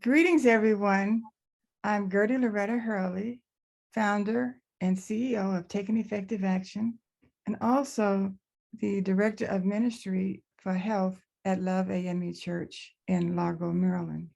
Greetings, everyone. I'm Gertie Loretta Hurley, founder and CEO of Taking Effective Action, and also the Director of Ministry for Health at Love AME Church in Largo, Maryland.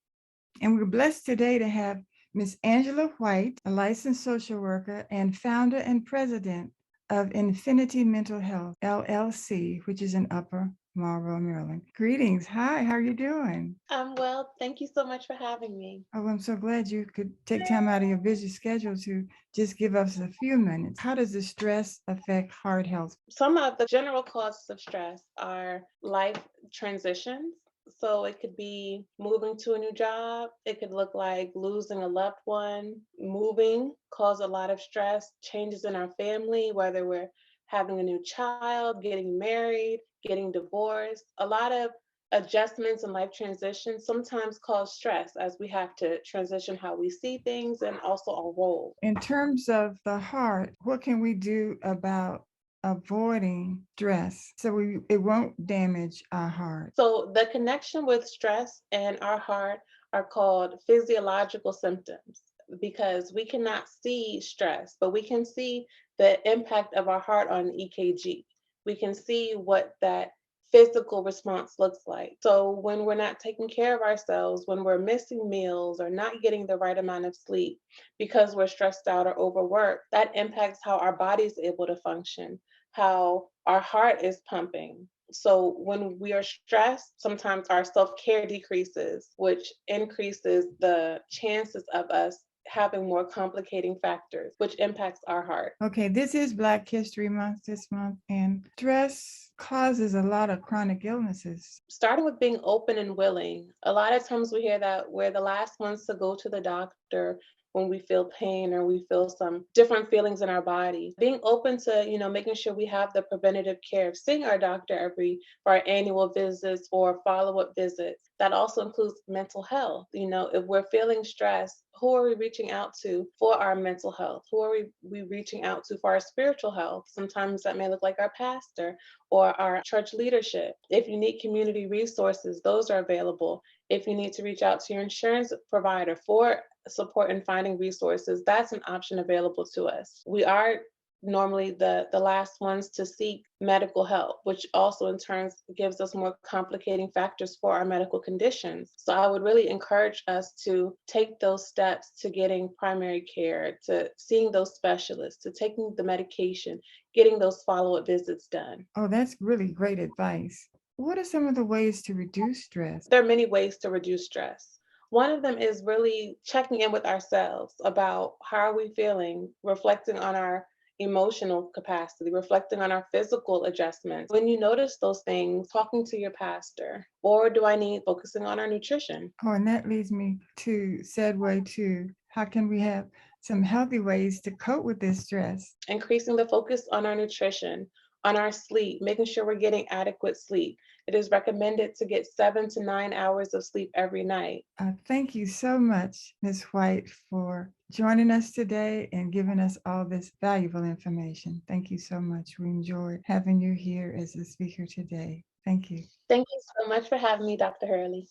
And we're blessed today to have Ms. Angela White, a licensed social worker and founder and president of Infinity Mental Health, LLC, which is in Upper Marlboro, Maryland. Greetings. Hi, how are you doing? I'm well. Thank you so much for having me. Oh, I'm so glad you could take time out of your busy schedule to just give us a few minutes. How does the stress affect heart health? Some of the general causes of stress are life transitions. So it could be moving to a new job. It could look like losing a loved one. Moving cause a lot of stress, changes in our family, whether we're having a new child, getting married, getting divorced. A lot of adjustments and life transitions sometimes cause stress as we have to transition how we see things and also our role. In terms of the heart, what can we do about avoiding stress so it won't damage our heart? So the connection with stress and our heart are called physiological symptoms because we cannot see stress, but we can see the impact of our heart on EKG. We can see what that physical response looks like. So when we're not taking care of ourselves, when we're missing meals or not getting the right amount of sleep because we're stressed out or overworked, that impacts how our body's able to function, how our heart is pumping. So when we are stressed, sometimes our self-care decreases, which increases the chances of us having more complicating factors, which impacts our heart. Okay, this is Black History Month this month, and stress causes a lot of chronic illnesses. Starting with being open and willing. A lot of times we hear that we're the last ones to go to the doctor when we feel pain or we feel some different feelings in our body. Being open to, making sure we have the preventative care of seeing our doctor for our annual visits or follow-up visits. That also includes mental health. If we're feeling stressed, who are we reaching out to for our mental health? Who are we reaching out to for our spiritual health? Sometimes that may look like our pastor or our church leadership. If you need community resources, those are available. If you need to reach out to your insurance provider for support in finding resources, that's an option available to us. We are normally the last ones to seek medical help, which also in turn gives us more complicating factors for our medical conditions. So I would really encourage us to take those steps to getting primary care, to seeing those specialists, to taking the medication, getting those follow-up visits done. Oh, that's really great advice. What are some of the ways to reduce stress? There are many ways to reduce stress. One of them is really checking in with ourselves about how are we feeling, reflecting on our emotional capacity, reflecting on our physical adjustments. When you notice those things, talking to your pastor, or do I need focusing on our nutrition? Oh, and that leads me to segue to how can we have some healthy ways to cope with this stress? Increasing the focus on our nutrition, on our sleep, making sure we're getting adequate sleep. It is recommended to get 7 to 9 hours of sleep every night. Thank you so much, Ms. White, for joining us today and giving us all this valuable information. Thank you so much. We enjoyed having you here as a speaker today. Thank you. Thank you so much for having me, Dr. Hurley.